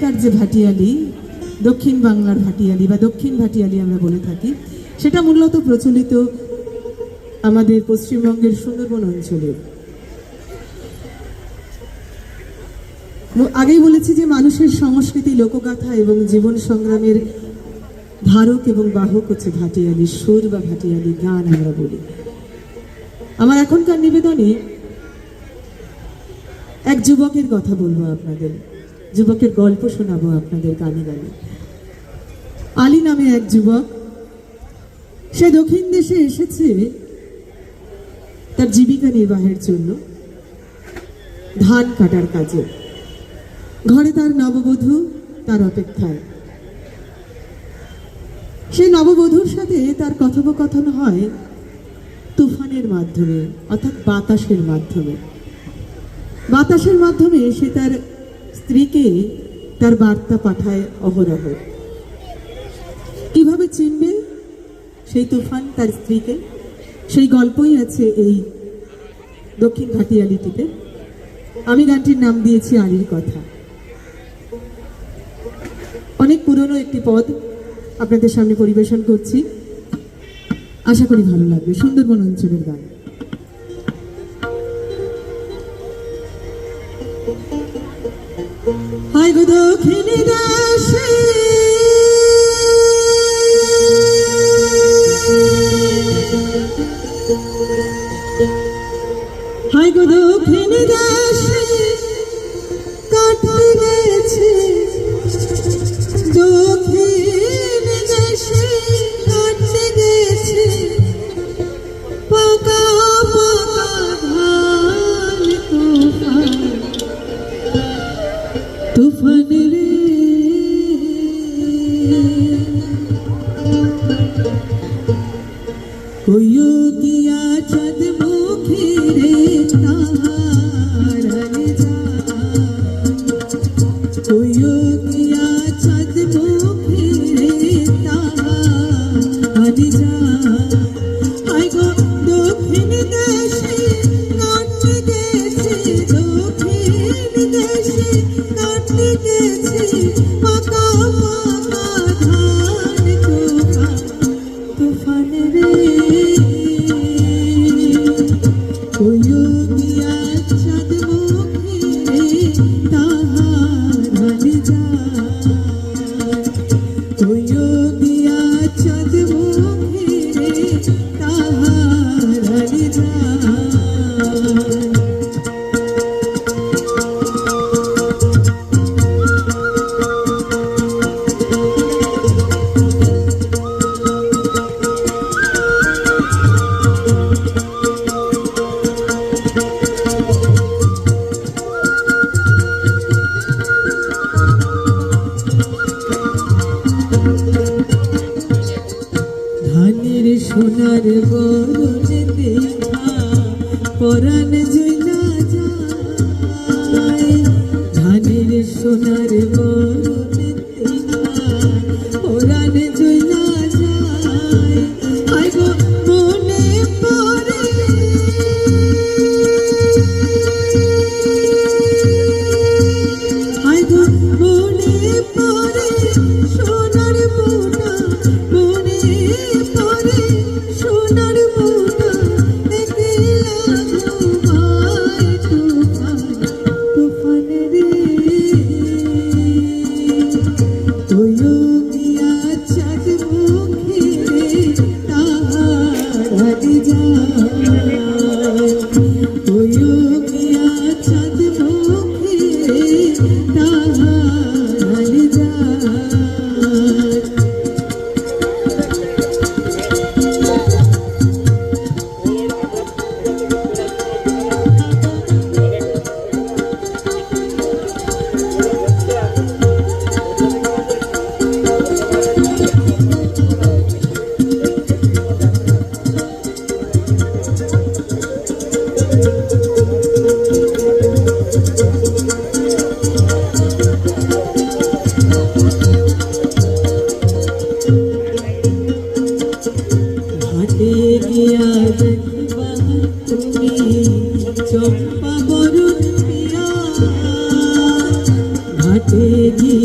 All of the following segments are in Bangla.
তার যে ভাটিয়ালি, দক্ষিণ বাংলার ভাটিয়ালি বা দক্ষিণ ভাটিয়ালি আমরা বলে থাকি, সেটা মূলত প্রচলিত আমাদের পশ্চিমবঙ্গের সুন্দরবন অঞ্চলে। আগেই বলেছি যে মানুষের সংস্কৃতি, লোকগাথা এবং জীবন সংগ্রামের ধারক এবং বাহক হচ্ছে ভাটিয়ালি সুর বা ভাটিয়ালি গান আমরা বলি। আমার এখনকার নিবেদনে এক যুবকের কথা বলবো আপনাদের, যুবকের গল্প শোনাবো আপনাদের গানে গানে। আলী নামে এক যুবক, সে দক্ষিণ দেশে এসেছে তার জীবিকা নির্বাহের জন্য, ধান কাটার কাজে। ঘরে তার নববধূ তার অপেক্ষায়। সেই নববধূর সাথে তার কথোপকথন হয় তুফানের মাধ্যমে, অর্থাৎ বাতাসের মাধ্যমে। বাতাসের মাধ্যমে সে তার স্ত্রীকে তার বার্তা পাঠায় অহরহ। কিভাবে চিনবে সেই তুফান তার স্ত্রীকে, সেই গল্পই আছে এই দক্ষিণ ভাটিয়ালিটিতে। আমি গানটির নাম দিয়েছি আলীর কথা। অনেক পুরনো একটি পদ আপনাদের সামনে পরিবেশন করছি, আশা করি ভালো লাগবে। সুন্দরবন অঞ্চলের গান। হায় গো দক্ষিণ দেশে, হায় গো দক্ষিণ দেশে কাটতে গেছে, দক্ষিণ দেশে কাটতে গেছে পাকা পাকা ধান তুফান, তুফান রে কইও দিয়া চাঁদ মুখে রে তাহারালে যান, কইও দিয়া চাঁদ মুখে রে তাহারালে যান। আই গো দক্ষিণ দেশে কাটতে গেছে, দক্ষিণ দেশে কাটতে গেছে পাকা পাকা ধান তুফান, তুফান রে কইও দিয়া চাঁদ মুখে রে তাহারালে যান, কইও দিয়া চাঁদ মুখে রে তাহারালে যান। ধানের সোনার বরণে দেখা পরাণ জইলা যায়, ধানের সোনার বরণে দেখা পরাণ জইলা যায়। আই গো মনে পড়ে, আই গো মনে পড়ে সোনার বোটা, মনে পড়ে সোনার বোটা, একলা ঘুমায় তুফান, তুফান রে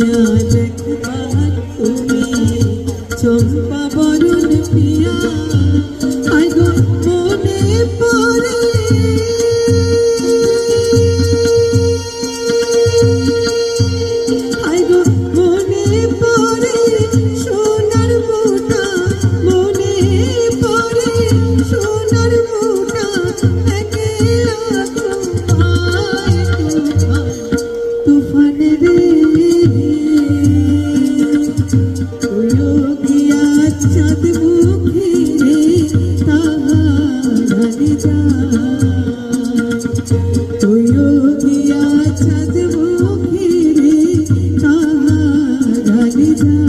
আসিয়া দেখবার তুমি চম্পা বরণ পিয়া আই গো মনে পড়ে আই গো মনে পড়ে সোনার মোটা মনে পড়ে সোনার মোটা একলা তুফান রে তুইও গিয়া চাঁদ মুখে রে তাহারানি যায় তুইও গিয়া চাঁদ মুখে রে তাহারানি যায়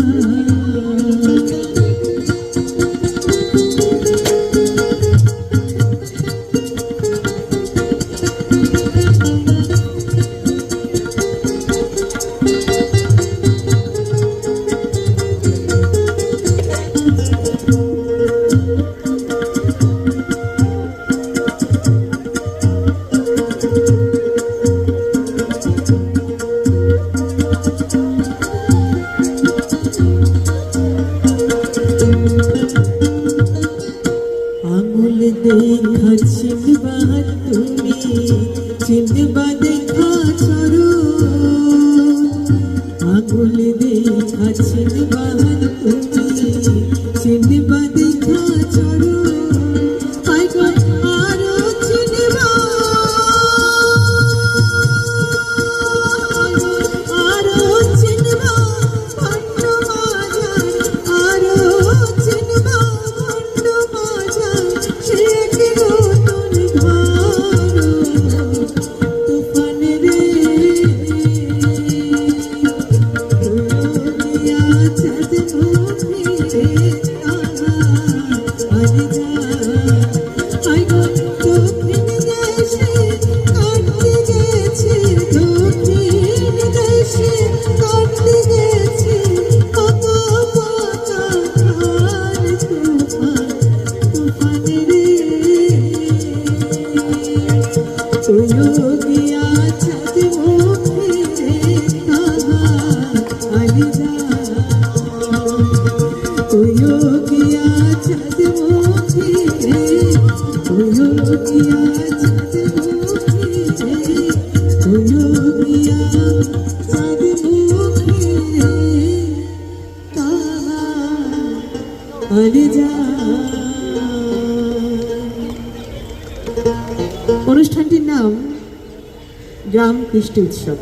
আঙুল দেখা চিনবা তুমি চিনবা দেখা চরো আঙুল দেখা চিনবা তুমি চিনবা দেখা চরো আই গো আরো চিনবা আরো চিনবা ভণ্ড মাঝার আরো চিনবা ভণ্ড মাঝার সে এক নতুন ঘর তুফান রে তুইও গিয়া চাঁদ মুখে রে তাহারানি যায় আই গো দক্ষিণ দেশে কাটতে গেছে দক্ষিণ দেশে কাটতে গেছে কত পতা ধার তুফান তুফান রে তুইও গিয়া চাঁদ মুখে রে তাহারানি যায় তুইও গিয়া চাঁদ মুখে রে তুইও গিয়া চাঁদ মুখে রে তুইও গিয়া চাঁদ মুখে রে তাহারানি যায়। অনুষ্ঠানটির নাম গ্রাম কৃষ্টি উৎসব।